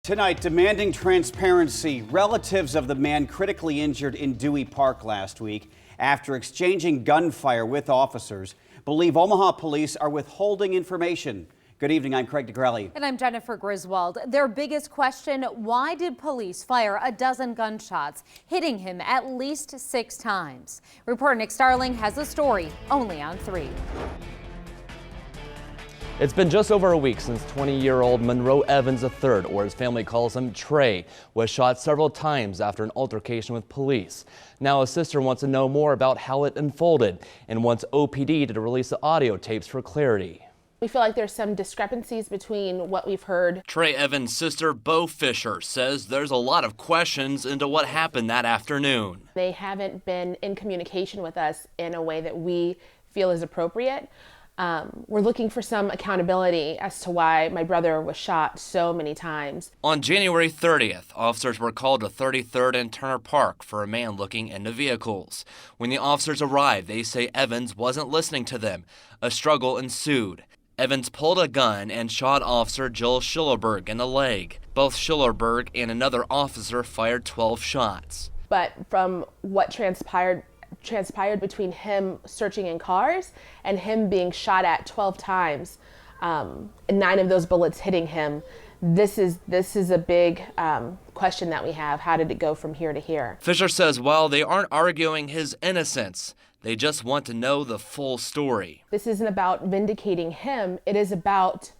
Tonight, demanding transparency, relatives of the man critically injured in Dewey Park last week after exchanging gunfire with officers believe Omaha police are withholding information. Good evening, I'm Craig DeGrelli. And I'm Jennifer Griswold. Their biggest question, why did police fire a dozen gunshots, hitting him at least 6 times? Reporter Nick Starling has the story only on 3. It's been just over a week since 20-year-old Monroe Evans III, or his family calls him Trey, was shot several times after an altercation with police. Now his sister wants to know more about how it unfolded and wants OPD to release the audio tapes for clarity. We feel like there's some discrepancies between what we've heard. Trey Evans' sister, Bo Fisher, says there's a lot of questions into what happened that afternoon. They haven't been in communication with us in a way that we feel is appropriate. We're looking for some accountability as to why my brother was shot so many times. On January 30th, officers were called to 33rd and Turner Park for a man looking into vehicles. When the officers arrived, they say Evans wasn't listening to them. A struggle ensued. Evans pulled a gun and shot Officer Joel Schillerberg in the leg. Both Schillerberg and another officer fired 12 shots. But from what transpired between him searching in cars and him being shot at 12 times, and 9 of those bullets hitting him, this is a big question that we have. How did it go from here to here? Fisher says while they aren't arguing his innocence, they just want to know the full story. This isn't about vindicating him. It is about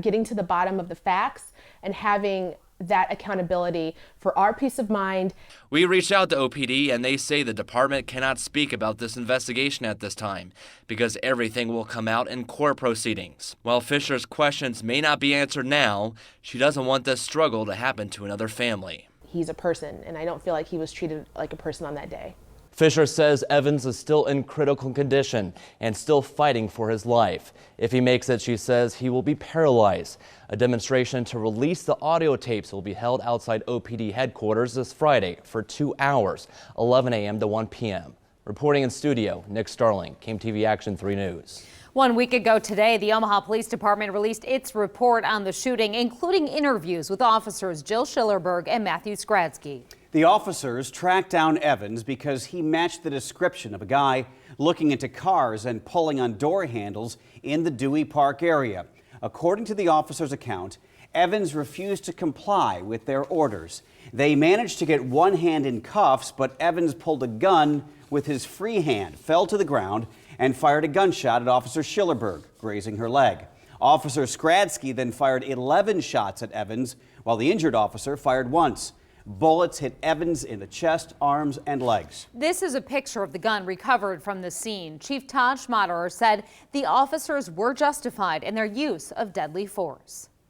getting to the bottom of the facts and having that accountability for our peace of mind. We reached out to OPD and they say the department cannot speak about this investigation at this time because everything will come out in court proceedings. While Fisher's questions may not be answered now, she doesn't want this struggle to happen to another family. He's a person, and I don't feel like he was treated like a person on that day. Fisher says Evans is still in critical condition and still fighting for his life. If he makes it, she says he will be paralyzed. A demonstration to release the audio tapes will be held outside OPD headquarters this Friday for 2 hours, 11 a.m. to 1 p.m. Reporting in studio, Nick Starling, KMTV Action 3 News. 1 week ago today, the Omaha Police Department released its report on the shooting, including interviews with officers Jill Schillerberg and Matthew Skradsky. The officers tracked down Evans because he matched the description of a guy looking into cars and pulling on door handles in the Dewey Park area. According to the officers' account, Evans refused to comply with their orders. They managed to get one hand in cuffs, but Evans pulled a gun with his free hand, fell to the ground, and fired a gunshot at Officer Schillerberg, grazing her leg. Officer Skradsky then fired 11 shots at Evans, while the injured officer fired once. Bullets hit Evans in the chest, arms, and legs. This is a picture of the gun recovered from the scene. Chief Todd Schmaderer said the officers were justified in their use of deadly force.